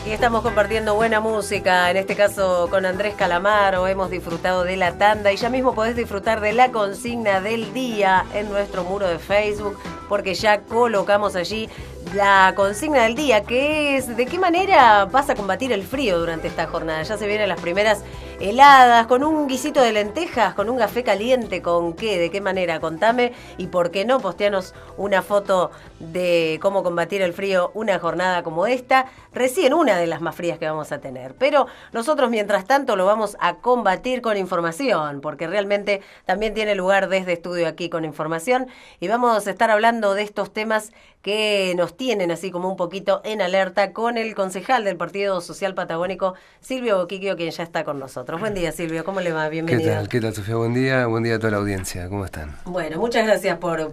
Y estamos compartiendo buena música, en este caso con Andrés Calamaro. Hemos disfrutado de la tanda y ya mismo podés disfrutar de la consigna del día en nuestro muro de Facebook, porque ya colocamos allí la consigna del día, que es ¿de qué manera vas a combatir el frío durante esta jornada? Ya se vienen las primeras heladas, con un guisito de lentejas, con un café caliente, ¿con qué? ¿De qué manera? Contame, y por qué no, posteanos una foto de cómo combatir el frío una jornada como esta, recién una de las más frías que vamos a tener. Pero nosotros, mientras tanto, lo vamos a combatir con información, porque realmente también tiene lugar desde estudio aquí con información, y vamos a estar hablando de estos temas que nos tienen así como un poquito en alerta con el concejal del Partido Social Patagónico, Silvio Boquiquio, quien ya está con nosotros. Buen día, Silvio, ¿cómo le va? Bienvenido. ¿Qué tal, Sofía? Buen día a toda la audiencia, ¿cómo están? Bueno, muchas gracias por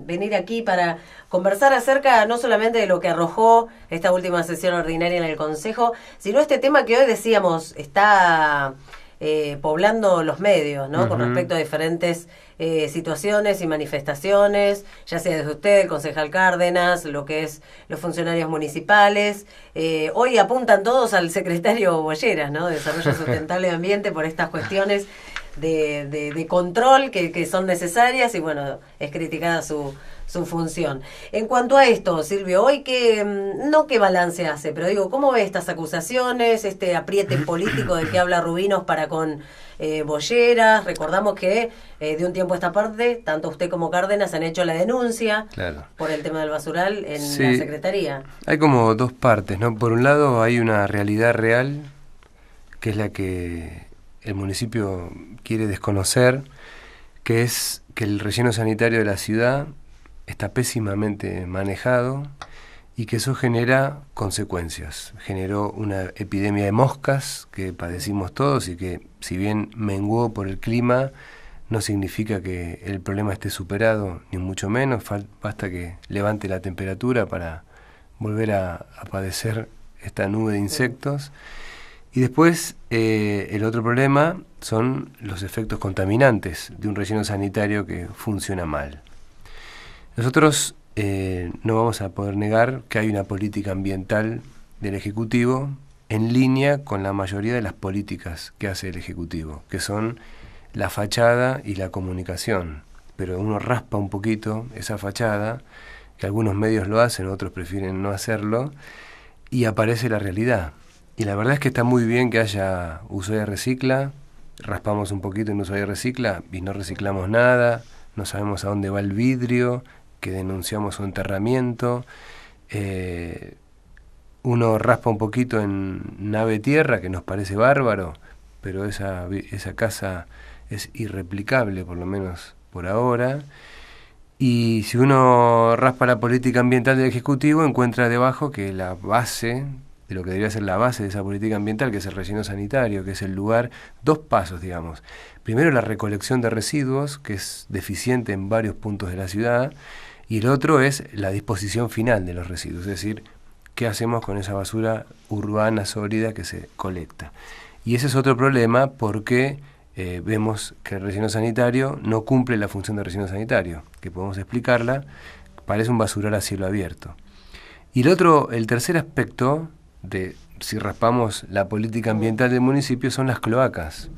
venir aquí para conversar acerca no solamente de lo que arrojó esta última sesión ordinaria en el Consejo, sino este tema que hoy decíamos está poblando los medios, ¿no? Con respecto a diferentes situaciones y manifestaciones, ya sea desde usted, el concejal Cárdenas, lo que es los funcionarios municipales. Hoy apuntan todos al secretario Boyeras, ¿no? De Desarrollo Sustentable de Ambiente, por estas cuestiones de control que son necesarias, y bueno, es criticada su función. En cuanto a esto, Silvio, hoy no qué balance hace, pero digo, ¿cómo ve estas acusaciones, este apriete político del que habla Rubinos para con Boyeras? Recordamos que de un tiempo a esta parte, tanto usted como Cárdenas han hecho la denuncia, claro, por el tema del basural en la Secretaría. Hay como dos partes, ¿no? Por un lado hay una realidad real, que es la que el municipio quiere desconocer, que es que el relleno sanitario de la ciudad está pésimamente manejado y que eso genera consecuencias. Generó una epidemia de moscas que padecimos todos y que, si bien menguó por el clima, no significa que el problema esté superado, ni mucho menos. Basta que levante la temperatura para volver a padecer esta nube de insectos. Y después, el otro problema son los efectos contaminantes de un relleno sanitario que funciona mal. Nosotros no vamos a poder negar que hay una política ambiental del Ejecutivo en línea con la mayoría de las políticas que hace el Ejecutivo, que son la fachada y la comunicación. Pero uno raspa un poquito esa fachada, que algunos medios lo hacen, otros prefieren no hacerlo, y aparece la realidad. Y la verdad es que está muy bien que haya Ushuaia Recicla, raspamos un poquito en Ushuaia Recicla y no reciclamos nada, no sabemos a dónde va el vidrio, que denunciamos su enterramiento, uno raspa un poquito en Nave Tierra, que nos parece bárbaro, pero esa casa es irreplicable, por lo menos por ahora. Y si uno raspa la política ambiental del Ejecutivo, encuentra debajo que la base de lo que debería ser la base de esa política ambiental, que es el relleno sanitario, que es el lugar, dos pasos, digamos. Primero, la recolección de residuos, que es deficiente en varios puntos de la ciudad, y el otro es la disposición final de los residuos, es decir, qué hacemos con esa basura urbana sólida que se colecta. Y ese es otro problema, porque vemos que el relleno sanitario no cumple la función de relleno sanitario, que podemos explicarla, parece un basural a cielo abierto. Y el tercer aspecto de si raspamos la política ambiental del municipio son las cloacas.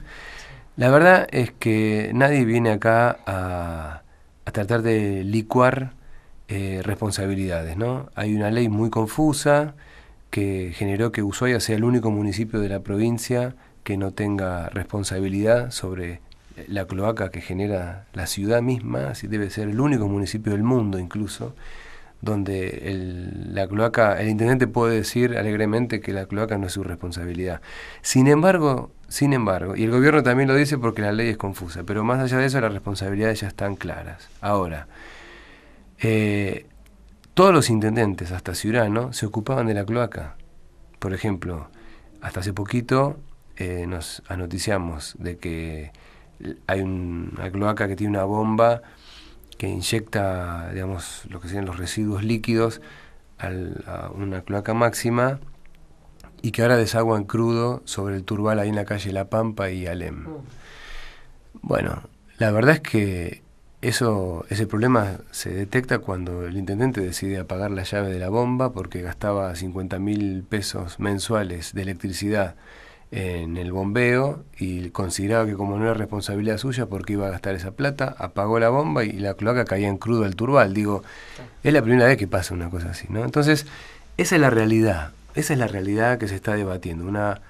La verdad es que nadie viene acá a tratar de licuar responsabilidades, ¿no? Hay una ley muy confusa que generó que Ushuaia sea el único municipio de la provincia que no tenga responsabilidad sobre la cloaca que genera la ciudad misma, así debe ser el único municipio del mundo incluso, donde la cloaca, el intendente puede decir alegremente que la cloaca no es su responsabilidad. Sin embargo, y el gobierno también lo dice porque la ley es confusa, pero más allá de eso las responsabilidades ya están claras. Ahora, todos los intendentes, hasta Ciurano, se ocupaban de la cloaca. Por ejemplo, hasta hace poquito nos anoticiamos de que hay una cloaca que tiene una bomba que inyecta, digamos, lo que serían los residuos líquidos a una cloaca máxima, y que ahora desagua en crudo sobre el Turbal ahí en la calle La Pampa y Alem. Bueno, la verdad es que ese problema se detecta cuando el intendente decide apagar la llave de la bomba porque gastaba 50.000 pesos mensuales de electricidad en el bombeo y consideraba que como no era responsabilidad suya porque iba a gastar esa plata, apagó la bomba y la cloaca caía en crudo al Turbal. Digo, es la primera vez que pasa una cosa así, ¿no? Entonces, esa es la realidad que se está debatiendo. Una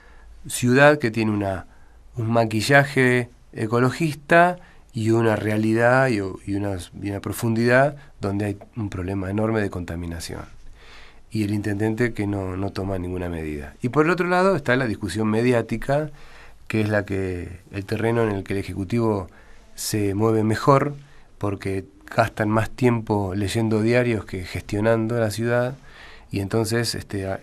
ciudad que tiene un maquillaje ecologista y una realidad y una profundidad donde hay un problema enorme de contaminación. Y el intendente que no toma ninguna medida. Y por el otro lado está la discusión mediática, que es el terreno en el que el Ejecutivo se mueve mejor, porque gastan más tiempo leyendo diarios que gestionando la ciudad. Y entonces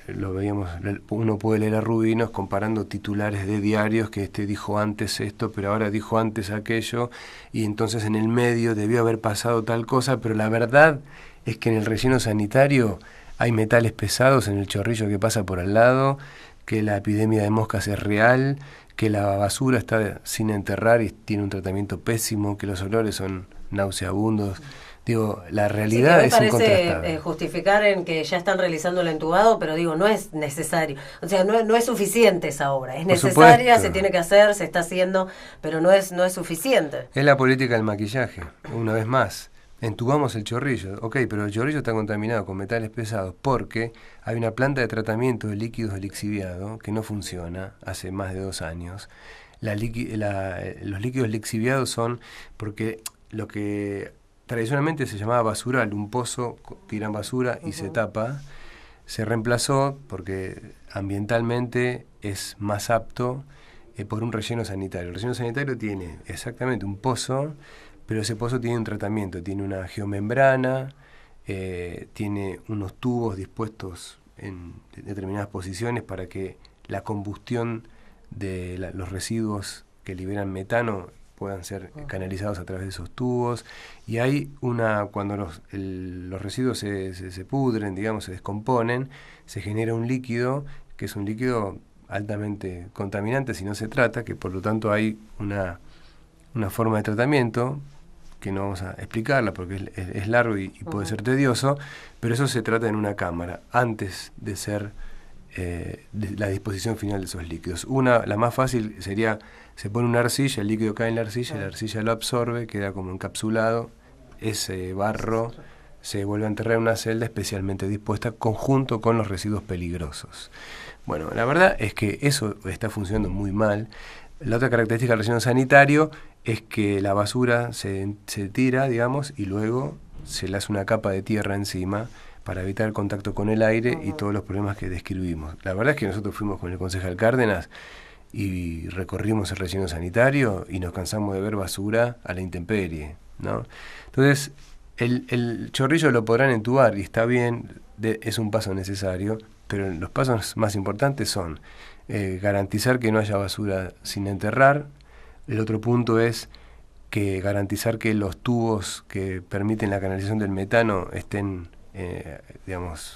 lo veíamos, uno puede leer a Rubinos comparando titulares de diarios que dijo antes esto, pero ahora dijo antes aquello, y entonces en el medio debió haber pasado tal cosa, pero la verdad es que en el relleno sanitario hay metales pesados en el chorrillo que pasa por al lado, que la epidemia de moscas es real, que la basura está sin enterrar y tiene un tratamiento pésimo, que los olores son nauseabundos. Digo, la realidad es incontrastable. Me parece justificar en que ya están realizando el entubado, pero digo, no es necesario. O sea, no es suficiente esa obra. Es necesaria, se tiene que hacer, se está haciendo, pero no es suficiente. Es la política del maquillaje, una vez más. Entubamos el chorrillo, ok, pero el chorrillo está contaminado con metales pesados porque hay una planta de tratamiento de líquidos de lixiviado que no funciona hace más de 2 años. Los líquidos lixiviados son porque lo que tradicionalmente se llamaba basural, un pozo, tiran basura y se tapa, se reemplazó porque ambientalmente es más apto por un relleno sanitario. El relleno sanitario tiene exactamente un pozo, pero ese pozo tiene un tratamiento, tiene una geomembrana, tiene unos tubos dispuestos en determinadas posiciones para que la combustión de los residuos que liberan metano puedan ser canalizados a través de esos tubos, y hay cuando los residuos se pudren, digamos, se descomponen, se genera un líquido, que es un líquido altamente contaminante si no se trata, que por lo tanto hay una forma de tratamiento que no vamos a explicarla porque es largo y puede ser tedioso, pero eso se trata en una cámara antes de ser de la disposición final de esos líquidos. La más fácil sería, se pone una arcilla, el líquido cae en la arcilla lo absorbe, queda como encapsulado, ese barro se vuelve a enterrar en una celda especialmente dispuesta conjunto con los residuos peligrosos. Bueno, la verdad es que eso está funcionando muy mal. La otra característica del relleno sanitario es que la basura se tira, digamos, y luego se le hace una capa de tierra encima para evitar el contacto con el aire y todos los problemas que describimos. La verdad es que nosotros fuimos con el concejal Cárdenas y recorrimos el relleno sanitario y nos cansamos de ver basura a la intemperie, ¿no? Entonces, el chorrillo lo podrán entubar y está bien, es un paso necesario, pero los pasos más importantes son garantizar que no haya basura sin enterrar. El otro punto es que garantizar que los tubos que permiten la canalización del metano estén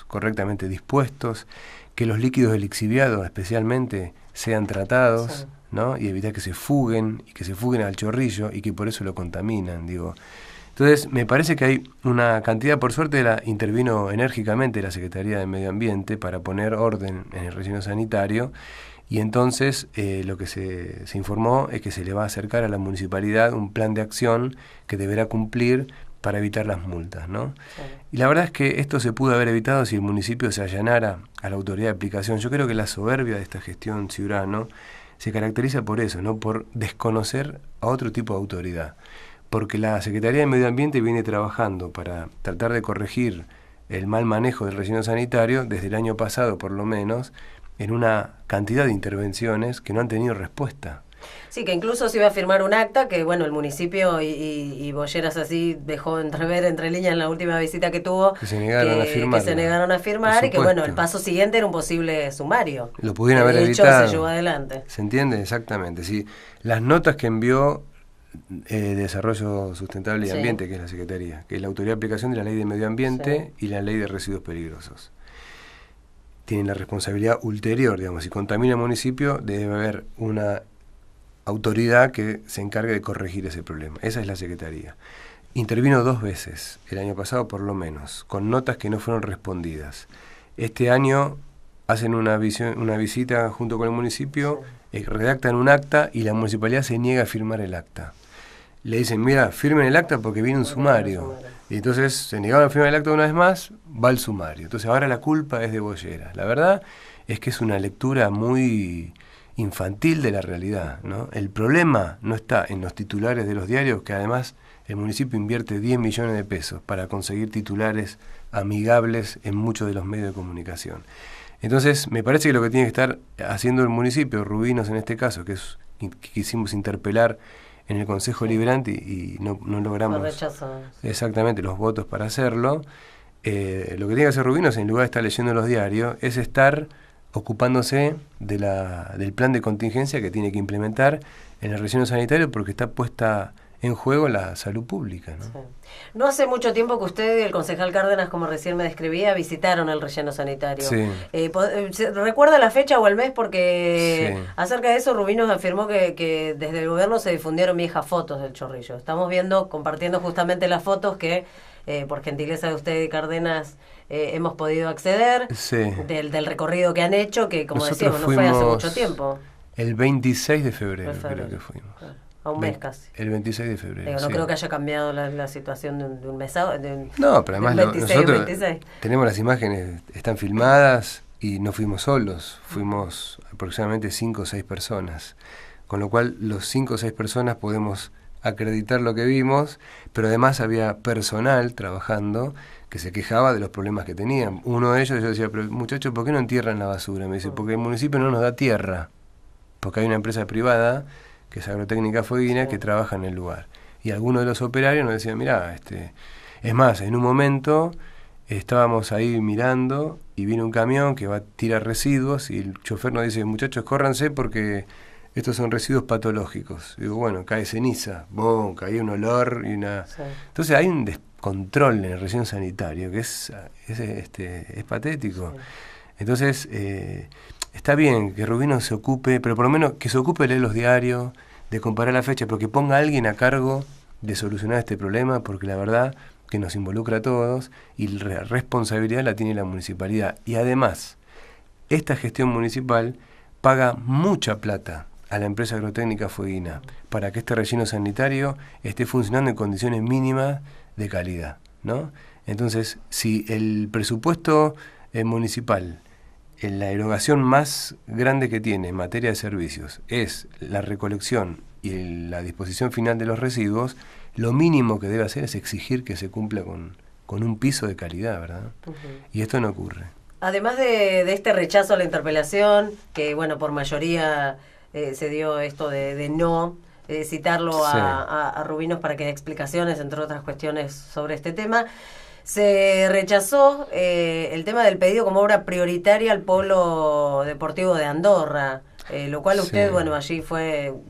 correctamente dispuestos, que los líquidos de lixiviado especialmente sean tratados, sí, ¿no? Y evitar que se fuguen y que se fuguen al chorrillo y que por eso lo contaminan, digo. Entonces, me parece que hay una cantidad, por suerte intervino enérgicamente la Secretaría de Medio Ambiente para poner orden en el relleno sanitario, y entonces lo que se informó es que se le va a acercar a la municipalidad un plan de acción que deberá cumplir para evitar las multas, ¿no? Sí. Y la verdad es que esto se pudo haber evitado si el municipio se allanara a la autoridad de aplicación. Yo creo que la soberbia de esta gestión Ciurano se caracteriza por eso, ¿no? Por desconocer a otro tipo de autoridad. Porque la Secretaría de Medio Ambiente viene trabajando para tratar de corregir el mal manejo del relleno sanitario desde el año pasado, por lo menos, en una cantidad de intervenciones que no han tenido respuesta. Sí, que incluso se iba a firmar un acta que, bueno, el municipio y Bolleras así dejó entrever entre líneas en la última visita que tuvo, que se negaron a firmar y que, bueno, el paso siguiente era un posible sumario. Lo pudieron haber evitado. Se llevó adelante. ¿Se entiende? Exactamente. Sí. Las notas que envió Desarrollo Sustentable y Ambiente, que es la Secretaría, que es la autoridad de aplicación de la Ley de Medio Ambiente y la Ley de Residuos Peligrosos. Tienen la responsabilidad ulterior, digamos, si contamina el municipio, debe haber una autoridad que se encargue de corregir ese problema. Esa es la Secretaría. intervino 2 veces, el año pasado por lo menos, con notas que no fueron respondidas. Este año hacen una visita junto con el municipio, redactan un acta y la municipalidad se niega a firmar el acta. Le dicen, mira, firmen el acta porque viene un sumario. Y entonces se negaron a firmar el acta una vez más, va el sumario. Entonces ahora la culpa es de Bollera. La verdad es que es una lectura muy infantil de la realidad, ¿no? El problema no está en los titulares de los diarios, que además el municipio invierte 10 millones de pesos para conseguir titulares amigables en muchos de los medios de comunicación. Entonces, me parece que lo que tiene que estar haciendo el municipio, Rubinos en este caso, que quisimos interpelar en el Consejo Liberante y no logramos exactamente los votos para hacerlo, lo que tiene que hacer Rubinos, en lugar de estar leyendo los diarios, es estar ocupándose del plan de contingencia que tiene que implementar en el relleno sanitario, porque está puesta en juego la salud pública, ¿no? Sí. No hace mucho tiempo que usted y el concejal Cárdenas, como recién me describía, visitaron el relleno sanitario. Sí. ¿Recuerda la fecha o el mes? Porque sí. Acerca de eso Rubinos afirmó que desde el gobierno se difundieron viejas fotos del Chorrillo. Estamos compartiendo justamente las fotos que, por gentileza de usted y Cárdenas, hemos podido acceder, del recorrido que han hecho, que como Nosotros decíamos, no fue hace mucho tiempo. El 26 de febrero, creo que fuimos. Claro. A un mes casi. El 26 de febrero. No creo que haya cambiado la situación de un mes. No, pero además 26, nosotros 26. Tenemos las imágenes, están filmadas y no fuimos solos. Fuimos aproximadamente 5 o 6 personas. Con lo cual, los 5 o 6 personas podemos acreditar lo que vimos, pero además había personal trabajando que se quejaba de los problemas que tenían. Uno de ellos, yo decía, pero muchachos, ¿por qué no entierran la basura? Me dice, porque el municipio no nos da tierra, porque hay una empresa privada que es Agrotécnica Fueguina, que trabaja en el lugar. Y algunos de los operarios nos decían, mirá, es más, en un momento estábamos ahí mirando y viene un camión que va a tirar residuos y el chofer nos dice, muchachos, córranse porque estos son residuos patológicos. Y digo, bueno, cae ceniza, cae un olor y una... Sí. Entonces hay un descontrol en el relleno sanitario que es patético. Sí. Entonces... está bien que Rubino se ocupe, pero por lo menos que se ocupe de leer los diarios, de comparar la fecha, pero que ponga a alguien a cargo de solucionar este problema, porque la verdad que nos involucra a todos y la responsabilidad la tiene la municipalidad. Y además, esta gestión municipal paga mucha plata a la empresa agrotécnica Fueguina para que este relleno sanitario esté funcionando en condiciones mínimas de calidad, ¿no? Entonces, si el presupuesto municipal, la erogación más grande que tiene en materia de servicios es la recolección y la disposición final de los residuos, lo mínimo que debe hacer es exigir que se cumpla con un piso de calidad, ¿verdad? Y esto no ocurre. Además de este rechazo a la interpelación, que bueno, por mayoría se dio esto de no citarlo a Rubinos para que dé explicaciones, entre otras cuestiones, sobre este tema. Se rechazó el tema del pedido como obra prioritaria al Polo Deportivo de Andorra, lo cual usted, bueno, allí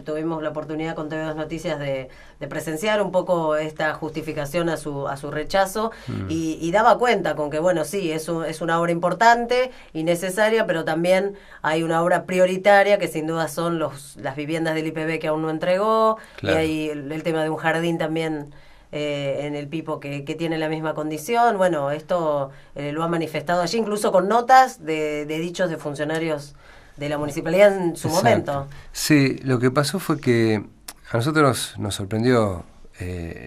tuvimos la oportunidad con TV2 Noticias de presenciar un poco esta justificación a su rechazo y daba cuenta con que, bueno, sí, es una obra importante y necesaria, pero también hay una obra prioritaria que sin duda son las viviendas del IPB que aún no entregó, claro. Y hay el tema de un jardín también en el Pipo que tiene la misma condición. Bueno, esto lo ha manifestado allí, incluso con notas de dichos de funcionarios de la municipalidad en su momento. Sí, lo que pasó fue que a nosotros nos sorprendió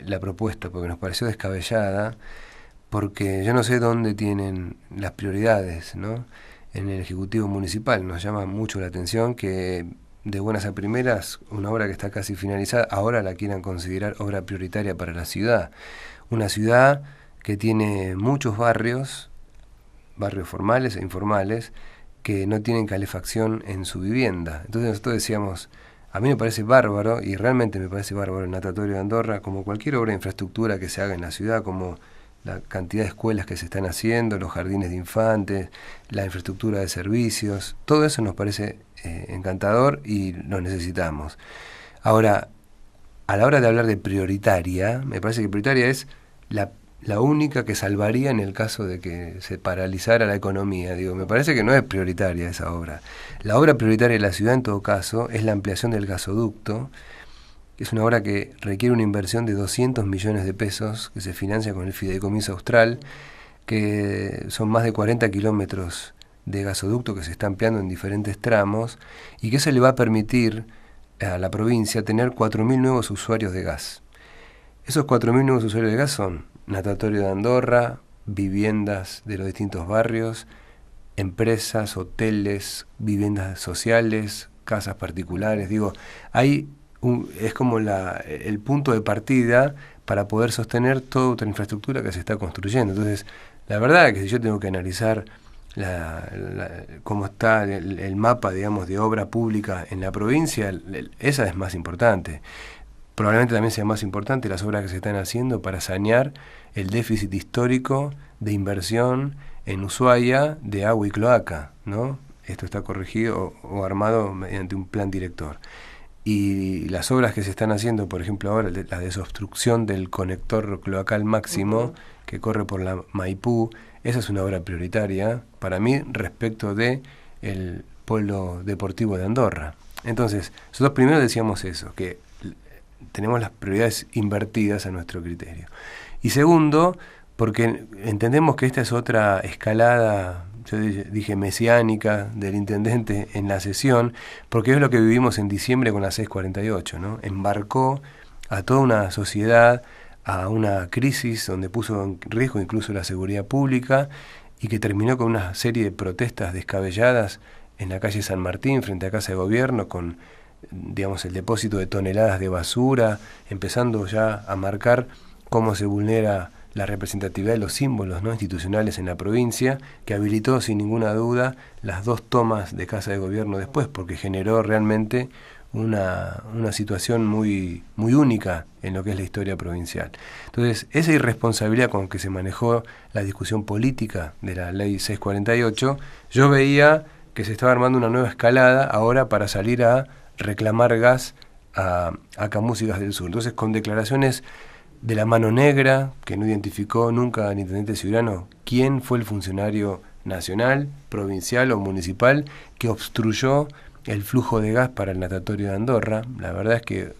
la propuesta, porque nos pareció descabellada, porque yo no sé dónde tienen las prioridades, ¿no? En el Ejecutivo Municipal nos llama mucho la atención que de buenas a primeras, una obra que está casi finalizada, ahora la quieran considerar obra prioritaria para la ciudad. Una ciudad que tiene muchos barrios formales e informales, que no tienen calefacción en su vivienda. Entonces nosotros decíamos, a mí me parece bárbaro, y realmente me parece bárbaro el natatorio de Andorra, como cualquier obra de infraestructura que se haga en la ciudad, como la cantidad de escuelas que se están haciendo, los jardines de infantes, la infraestructura de servicios, todo eso nos parece encantador y lo necesitamos. Ahora, a la hora de hablar de prioritaria, me parece que prioritaria es la única que salvaría en el caso de que se paralizara la economía. Digo, me parece que no es prioritaria esa obra. La obra prioritaria de la ciudad, en todo caso, es la ampliación del gasoducto, Es una obra que requiere una inversión de 200 millones de pesos, que se financia con el Fideicomiso Austral, que son más de 40 kilómetros de gasoducto que se está ampliando en diferentes tramos, y que eso le va a permitir a la provincia tener 4.000 nuevos usuarios de gas. Esos 4.000 nuevos usuarios de gas son natatorio de Andorra, viviendas de los distintos barrios, empresas, hoteles, viviendas sociales, casas particulares. Digo, es como el punto de partida para poder sostener toda otra infraestructura que se está construyendo. Entonces, la verdad es que si yo tengo que analizar cómo está el mapa, digamos, de obra pública en la provincia, esa es más importante. Probablemente también sea más importante las obras que se están haciendo para sanear el déficit histórico de inversión en Ushuaia de agua y cloaca, ¿no? Esto está corregido o armado mediante un plan director. Y las obras que se están haciendo, por ejemplo ahora, la desobstrucción del conector cloacal máximo que corre por la Maipú, esa es una obra prioritaria para mí respecto de el polo deportivo de Andorra. Entonces, nosotros primero decíamos eso, que tenemos las prioridades invertidas a nuestro criterio. Y segundo, porque entendemos que esta es otra escalada, yo dije mesiánica, del intendente en la sesión, porque es lo que vivimos en diciembre con la 648, ¿no? Embarcó a toda una sociedad a una crisis donde puso en riesgo incluso la seguridad pública y que terminó con una serie de protestas descabelladas en la calle San Martín frente a Casa de Gobierno con, digamos, el depósito de toneladas de basura, empezando ya a marcar cómo se vulnera la representatividad de los símbolos, ¿no?, institucionales en la provincia, que habilitó sin ninguna duda las 2 tomas de Casa de Gobierno después, porque generó realmente una situación muy única en lo que es la historia provincial. Entonces, esa irresponsabilidad con que se manejó la discusión política de la ley 648, yo veía que se estaba armando una nueva escalada ahora para salir a reclamar gas a Camus y Gas del Sur. Entonces, con declaraciones de la mano negra, que no identificó nunca el intendente Ciurano quién fue el funcionario nacional, provincial o municipal que obstruyó el flujo de gas para el natatorio de Andorra. La verdad es que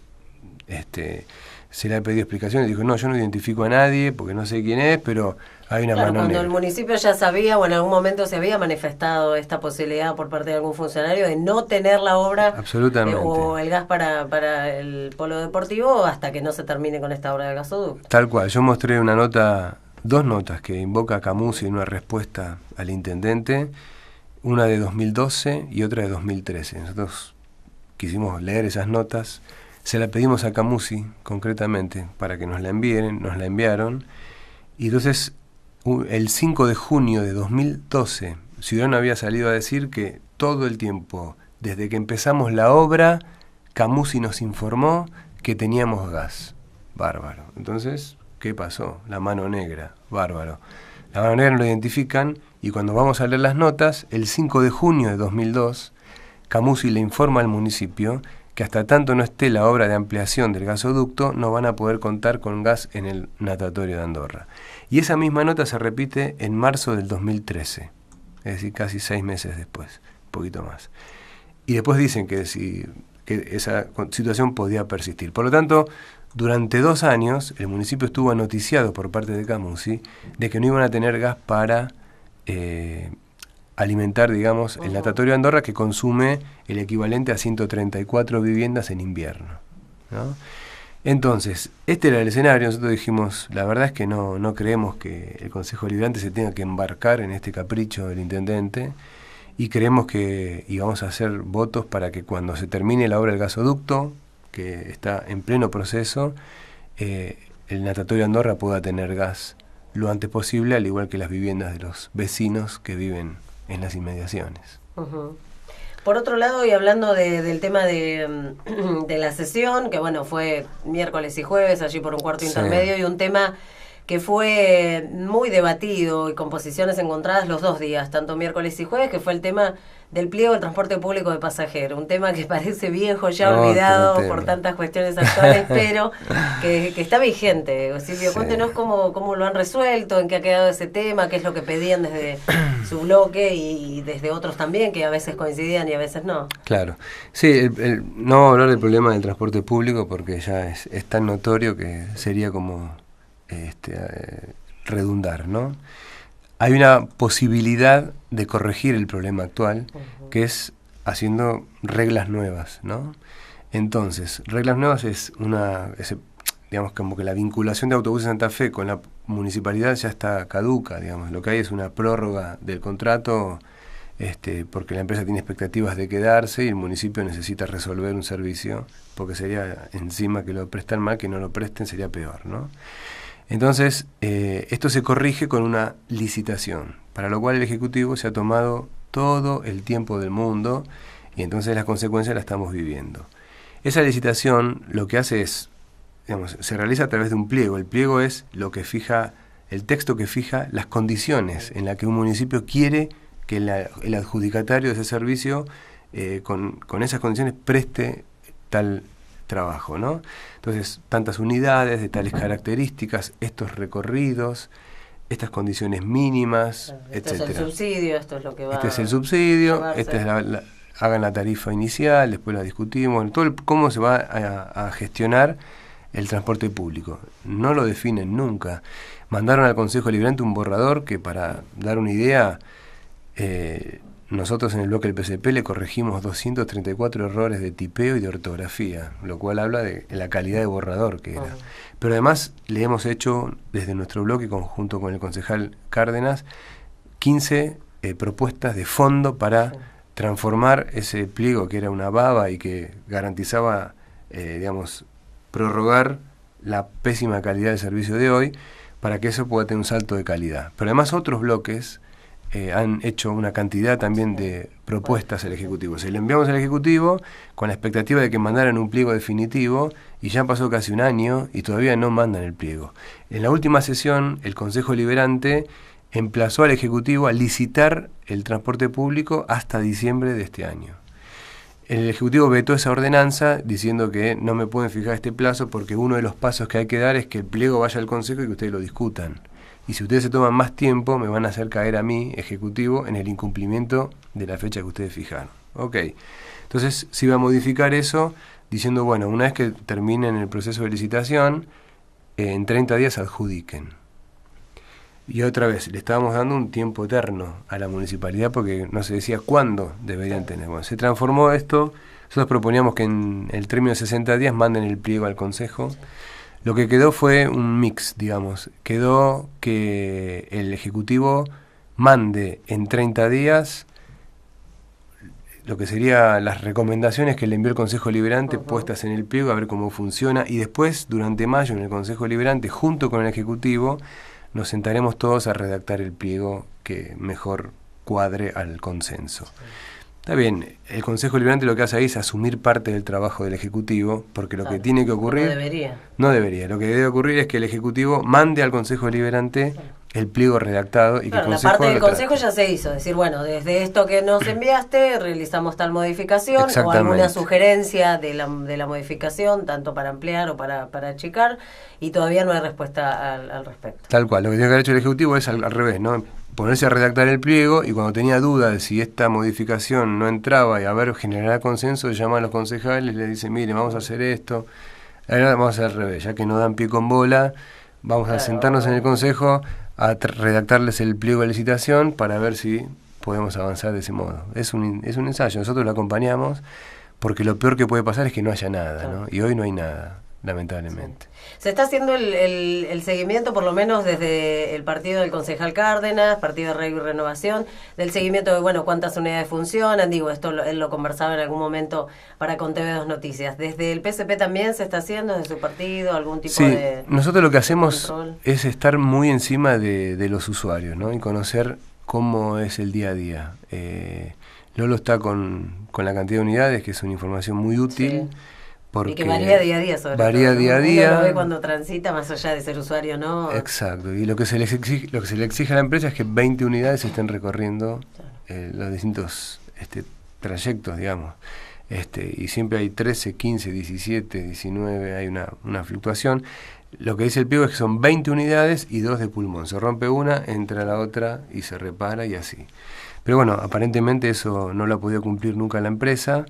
se le ha pedido explicaciones y dijo, no, yo no identifico a nadie porque no sé quién es, pero hay una mano cuando negra. El municipio ya sabía o en algún momento se había manifestado esta posibilidad por parte de algún funcionario de no tener la obra Absolutamente. O el gas para el polo deportivo hasta que no se termine con esta obra del gasoducto. Tal cual, yo mostré 2 notas que invoca a Camus en una respuesta al intendente, una de 2012 y otra de 2013. Nosotros quisimos leer esas notas, se la pedimos a Camusi concretamente para que nos la enviaron, y entonces el 5 de junio de 2012 Ciudadano había salido a decir que todo el tiempo, desde que empezamos la obra, Camusi nos informó que teníamos gas. Bárbaro. Entonces, ¿qué pasó? La mano negra. Bárbaro. La mano negra no lo identifican, y cuando vamos a leer las notas, el 5 de junio de 2002, Camusi le informa al municipio que hasta tanto no esté la obra de ampliación del gasoducto, no van a poder contar con gas en el natatorio de Andorra. Y esa misma nota se repite en marzo del 2013, es decir, casi 6 meses después, un poquito más. Y después dicen que esa situación podía persistir. Por lo tanto, durante 2 años, el municipio estuvo noticiado por parte de Camusi de que no iban a tener gas para alimentar, digamos, el natatorio de Andorra, que consume el equivalente a 134 viviendas en invierno, ¿no? Entonces, este era el escenario. Nosotros dijimos, la verdad es que no creemos que el Consejo Deliberante se tenga que embarcar en este capricho del intendente, y creemos que íbamos a hacer votos para que cuando se termine la obra del gasoducto, que está en pleno proceso, el natatorio de Andorra pueda tener gas lo antes posible, al igual que las viviendas de los vecinos que viven en las inmediaciones. Uh-huh. Por otro lado, y hablando del tema de la sesión, que bueno, fue miércoles y jueves, allí por un cuarto intermedio, y un tema que fue muy debatido y con posiciones encontradas los 2 días, tanto miércoles y jueves, que fue el tema del pliego del transporte público de pasajeros, un tema que parece viejo, ya No, olvidado por tantas cuestiones actuales, pero que está vigente. Silvio, Sí. cuéntenos cómo lo han resuelto, en qué ha quedado ese tema, qué es lo que pedían desde su bloque y desde otros también, que a veces coincidían y a veces no. Claro. Sí, no vamos a hablar del problema del transporte público porque ya es tan notorio que sería como redundar, ¿no? Hay una posibilidad de corregir el problema actual, que es haciendo reglas nuevas, ¿no? Entonces, reglas nuevas digamos, como que la vinculación de Autobuses Santa Fe con la municipalidad ya está caduca, digamos. Lo que hay es una prórroga del contrato, porque la empresa tiene expectativas de quedarse y el municipio necesita resolver un servicio, porque sería encima que lo prestan mal, que no lo presten sería peor, ¿no? Entonces, esto se corrige con una licitación, para lo cual el Ejecutivo se ha tomado todo el tiempo del mundo y entonces las consecuencias las estamos viviendo. Esa licitación lo que hace es, digamos, se realiza a través de un pliego. El pliego es lo que fija, el texto que fija las condiciones en las que un municipio quiere que el adjudicatario de ese servicio con esas condiciones preste tal trabajo, ¿no? Entonces, tantas unidades de tales características, estos recorridos, estas condiciones mínimas, Este etcétera. es el subsidio, esto es lo que va Este es el subsidio, a esta es hagan la tarifa inicial, después la discutimos, cómo se va a gestionar el transporte público. No lo definen nunca. Mandaron al Consejo Deliberante un borrador que, para dar una idea, nosotros en el bloque del PCP le corregimos 234 errores de tipeo y de ortografía, lo cual habla de la calidad de borrador que era. Pero además le hemos hecho, desde nuestro bloque, junto con el concejal Cárdenas, 15 propuestas de fondo para transformar ese pliego que era una baba y que garantizaba, digamos, prorrogar la pésima calidad del servicio de hoy, para que eso pueda tener un salto de calidad. Pero además otros bloques han hecho una cantidad también de propuestas al Ejecutivo. Se le enviamos al Ejecutivo con la expectativa de que mandaran un pliego definitivo y ya pasó casi un año y todavía no mandan el pliego. En la última sesión, el Consejo Deliberante emplazó al Ejecutivo a licitar el transporte público hasta diciembre de este año. El Ejecutivo vetó esa ordenanza diciendo que no me pueden fijar este plazo porque uno de los pasos que hay que dar es que el pliego vaya al Consejo y que ustedes lo discutan. Y si ustedes se toman más tiempo, me van a hacer caer a mí, Ejecutivo, en el incumplimiento de la fecha que ustedes fijaron. Ok. Entonces se iba a modificar eso diciendo, bueno, una vez que terminen el proceso de licitación, en 30 días adjudiquen. Y otra vez, le estábamos dando un tiempo eterno a la municipalidad porque no se decía cuándo deberían tener. Bueno, se transformó esto, nosotros proponíamos que en el término de 60 días manden el pliego al Consejo. Lo que quedó fue un mix, digamos. Quedó que el Ejecutivo mande en 30 días lo que serían las recomendaciones que le envió el Consejo Deliberante puestas en el pliego, a ver cómo funciona, y después, durante mayo, en el Consejo Deliberante, junto con el Ejecutivo, nos sentaremos todos a redactar el pliego que mejor cuadre al consenso. Está bien, el Consejo Deliberante lo que hace ahí es asumir parte del trabajo del Ejecutivo, porque lo que tiene que ocurrir... No debería. Lo que debe ocurrir es que el Ejecutivo mande al Consejo Deliberante el pliego redactado y que el Consejo... La parte del Consejo ya se hizo, decir, bueno, desde esto que nos enviaste realizamos tal modificación o alguna sugerencia de la modificación, tanto para ampliar o para achicar, y todavía no hay respuesta al respecto. Tal cual, lo que tiene que haber hecho el Ejecutivo es al revés, ¿no? Ponerse a redactar el pliego y cuando tenía duda de si esta modificación no entraba y a ver, generará consenso, llama a los concejales y le dice, mire, vamos a hacer esto. Ahora vamos a hacer al revés, ya que no dan pie con bola, vamos a sentarnos en el Consejo a redactarles el pliego de licitación para ver si podemos avanzar de ese modo. Es un ensayo, nosotros lo acompañamos porque lo peor que puede pasar es que no haya nada, ¿no? Y hoy no hay nada, lamentablemente. Sí. Se está haciendo el seguimiento, por lo menos desde el partido del concejal Cárdenas, partido de Arraigo y Renovación, del seguimiento de, bueno, cuántas unidades funcionan. Digo, esto él lo conversaba en algún momento para con TV2 Noticias. ¿Desde el PSP también se está haciendo, desde su partido, algún tipo de nosotros lo que hacemos control? Es estar muy encima de los usuarios, ¿no? Y conocer cómo es el día a día. Lolo está con la cantidad de unidades, que es una información muy útil. Sí. Y que varía día a día, sobre todo. Varía día a día. Uno lo ve cuando transita, más allá de ser usuario, ¿no? Exacto. Y lo que se le exige a la empresa es que 20 unidades estén recorriendo los distintos trayectos, digamos. Y siempre hay 13, 15, 17, 19, hay una fluctuación. Lo que dice el pliego es que son 20 unidades y 2 de pulmón. Se rompe una, entra la otra y se repara y así. Pero bueno, aparentemente eso no lo ha podido cumplir nunca la empresa.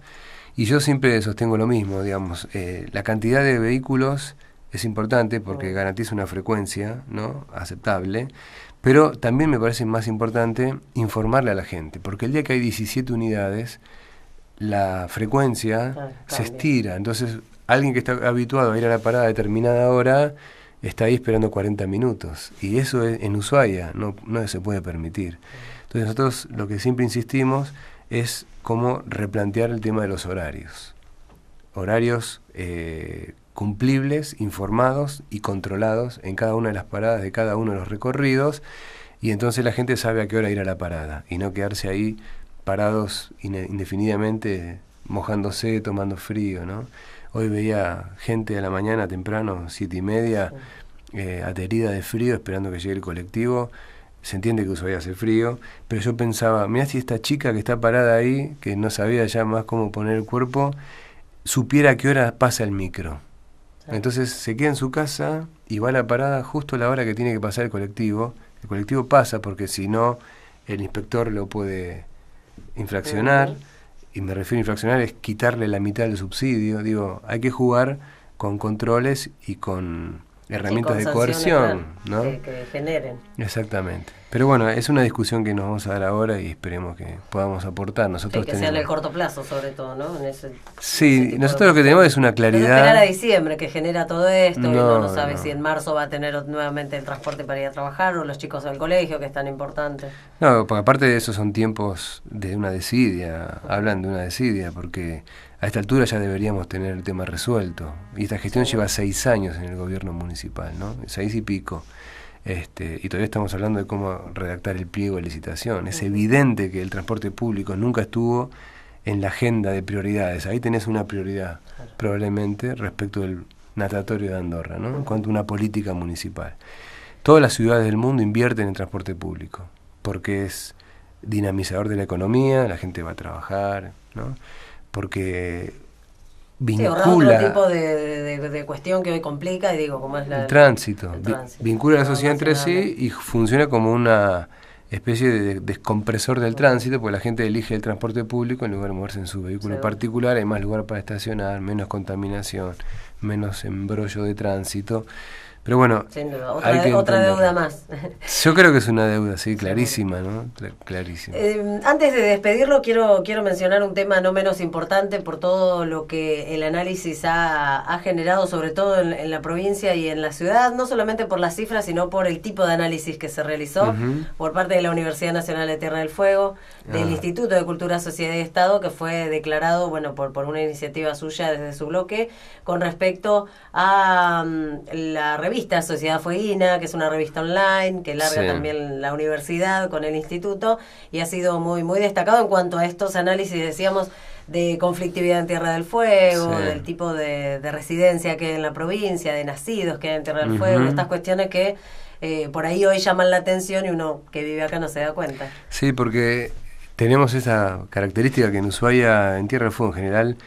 Y yo siempre sostengo lo mismo, digamos. La cantidad de vehículos es importante porque garantiza una frecuencia, ¿no?, aceptable. Pero también me parece más importante informarle a la gente. Porque el día que hay 17 unidades, la frecuencia se estira. Entonces, alguien que está habituado a ir a la parada a determinada hora está ahí esperando 40 minutos. Y eso en Ushuaia no se puede permitir. Entonces, nosotros lo que siempre insistimos es cómo replantear el tema de los horarios. Horarios cumplibles, informados y controlados en cada una de las paradas de cada uno de los recorridos. Y entonces la gente sabe a qué hora ir a la parada. Y no quedarse ahí parados indefinidamente, mojándose, tomando frío, ¿no? Hoy veía gente a la mañana temprano, 7:30, aterida de frío, esperando que llegue el colectivo. Se entiende que Ushuaia hace frío, pero yo pensaba, mirá si esta chica que está parada ahí, que no sabía ya más cómo poner el cuerpo, supiera a qué hora pasa el micro. Entonces se queda en su casa y va a la parada justo a la hora que tiene que pasar el colectivo. El colectivo pasa porque si no, el inspector lo puede infraccionar, y me refiero a infraccionar es quitarle la mitad del subsidio. Digo, hay que jugar con controles y con herramientas de coerción, ¿no? Que generen. Exactamente. Pero bueno, es una discusión que nos vamos a dar ahora y esperemos que podamos aportar. Nosotros que sea en el corto plazo, sobre todo, ¿no? Sí, nosotros lo que tenemos es una claridad. No esperar a diciembre, que genera todo esto, y uno no sabe si en marzo va a tener nuevamente el transporte para ir a trabajar, o los chicos al colegio, que es tan importante. No, porque aparte de eso son tiempos de una desidia, hablan de una desidia, porque a esta altura ya deberíamos tener el tema resuelto. Y esta gestión lleva 6 años en el gobierno municipal, ¿no? 6 y pico. Y todavía estamos hablando de cómo redactar el pliego de licitación. Es evidente que el transporte público nunca estuvo en la agenda de prioridades. Ahí tenés una prioridad, probablemente, respecto del natatorio de Andorra, ¿no? En cuanto a una política municipal. Todas las ciudades del mundo invierten en transporte público, porque es dinamizador de la economía, la gente va a trabajar, ¿no? Porque vincula otro tipo de cuestión que hoy complica, y digo, como es el tránsito, vincula a la sociedad entre sí y funciona como una especie de descompresor del tránsito, porque la gente elige el transporte público en lugar de moverse en su vehículo particular. Hay más lugar para estacionar, menos contaminación, menos embrollo de tránsito. Pero bueno, sin duda, otra deuda más. Yo creo que es una deuda, sí, clarísima, ¿no? Clarísima. Antes de despedirlo, quiero mencionar un tema no menos importante por todo lo que el análisis ha generado, sobre todo en la provincia y en la ciudad, no solamente por las cifras, sino por el tipo de análisis que se realizó por parte de la Universidad Nacional de Tierra del Fuego, del Instituto de Cultura, Sociedad y Estado, que fue declarado, bueno, por una iniciativa suya desde su bloque, con respecto a la revista Sociedad Fueguina, que es una revista online que larga también la universidad con el instituto, y ha sido muy, muy destacado en cuanto a estos análisis, decíamos, de conflictividad en Tierra del Fuego, del tipo de residencia que hay en la provincia, de nacidos que hay en Tierra del Fuego, estas cuestiones que por ahí hoy llaman la atención y uno que vive acá no se da cuenta. Sí, porque tenemos esa característica que en Ushuaia, en Tierra del Fuego en general,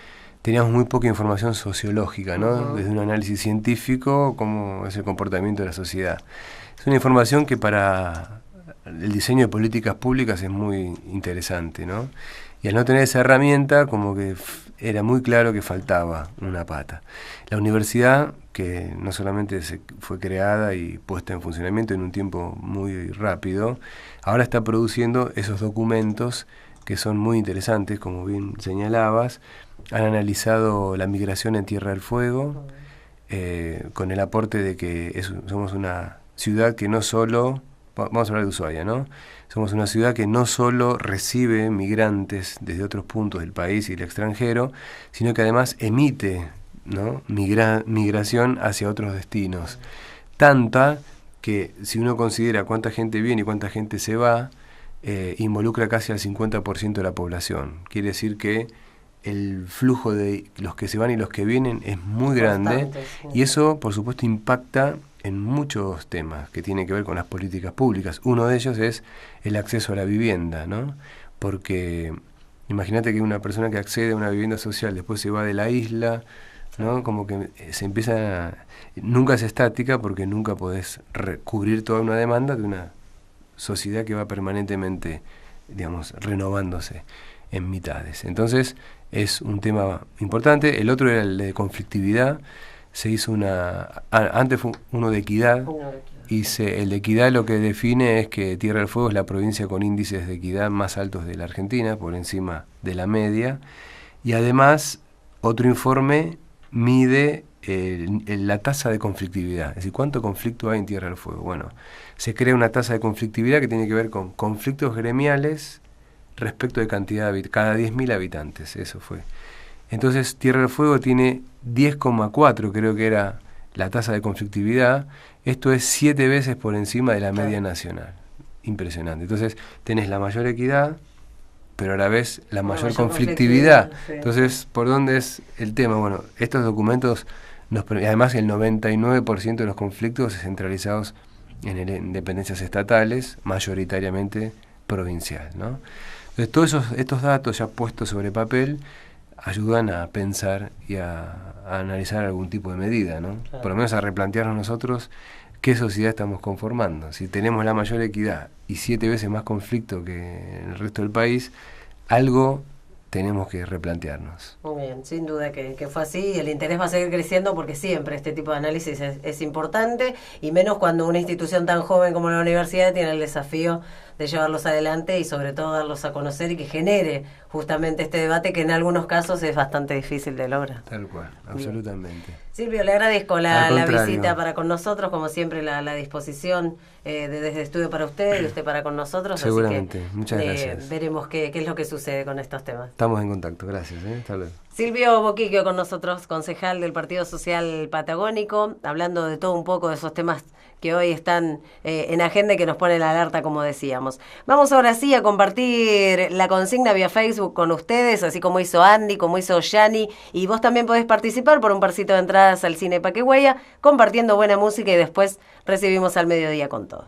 teníamos muy poca información sociológica, ¿no? Desde un análisis científico, cómo es el comportamiento de la sociedad. Es una información que para el diseño de políticas públicas es muy interesante, ¿no? Y al no tener esa herramienta, como que era muy claro que faltaba una pata. La universidad, que no solamente fue creada y puesta en funcionamiento en un tiempo muy rápido, ahora está produciendo esos documentos que son muy interesantes, como bien señalabas. Han analizado la migración en Tierra del Fuego, con el aporte de que somos una ciudad que no solo, vamos a hablar de Ushuaia, ¿no? Somos una ciudad que no solo recibe migrantes desde otros puntos del país y del extranjero, sino que además emite, ¿no?, migración hacia otros destinos. Tanta que si uno considera cuánta gente viene y cuánta gente se va, involucra casi al 50% de la población. Quiere decir que el flujo de los que se van y los que vienen es muy grande, y eso por supuesto impacta en muchos temas que tienen que ver con las políticas públicas. Uno de ellos es el acceso a la vivienda, ¿no? Porque Imagínate que una persona que accede a una vivienda social después se va de la isla, ¿no? Como que se empieza, nunca es estática porque nunca podés cubrir toda una demanda de una sociedad que va permanentemente, digamos, renovándose en mitades. Entonces es un tema importante. El otro era el de conflictividad. Se hizo antes fue uno de equidad. El de equidad lo que define es que Tierra del Fuego es la provincia con índices de equidad más altos de la Argentina, por encima de la media. Y además, otro informe mide la tasa de conflictividad, es decir, cuánto conflicto hay en Tierra del Fuego. Bueno, se crea una tasa de conflictividad que tiene que ver con conflictos gremiales respecto de cantidad de cada 10.000 habitantes, eso fue. Entonces, Tierra del Fuego tiene 10,4, creo que era la tasa de conflictividad. Esto es 7 veces por encima de la media nacional. Impresionante. Entonces, tenés la mayor equidad, pero a la vez la mayor conflictividad. Sí. Entonces, ¿por dónde es el tema? Bueno, estos documentos, además el 99% de los conflictos centralizados en dependencias estatales, mayoritariamente provincial, ¿no? Entonces, todos estos datos ya puestos sobre papel ayudan a pensar y a analizar algún tipo de medida, ¿no? Claro. Por lo menos a replantearnos nosotros qué sociedad estamos conformando. Si tenemos la mayor equidad y 7 veces más conflicto que en el resto del país, algo tenemos que replantearnos. Muy bien, sin duda que fue así, y el interés va a seguir creciendo porque siempre este tipo de análisis es importante, y menos cuando una institución tan joven como la universidad tiene el desafío de llevarlos adelante y sobre todo darlos a conocer y que genere justamente este debate que en algunos casos es bastante difícil de lograr. Tal cual, absolutamente. Bien. Silvio, le agradezco la visita para con nosotros, como siempre la disposición desde Estudio para usted y usted para con nosotros. Seguramente, así que, muchas gracias. Veremos qué es lo que sucede con estos temas. Estamos en contacto, gracias. Hasta luego. Silvio Boquiquio con nosotros, concejal del Partido Social Patagónico, hablando de todo un poco de esos temas que hoy están en agenda y que nos ponen la alerta, como decíamos. Vamos ahora sí a compartir la consigna vía Facebook con ustedes, así como hizo Andy, como hizo Yani, y vos también podés participar por un parcito de entradas al Cine Paquegüeya, compartiendo buena música, y después recibimos al mediodía con todo.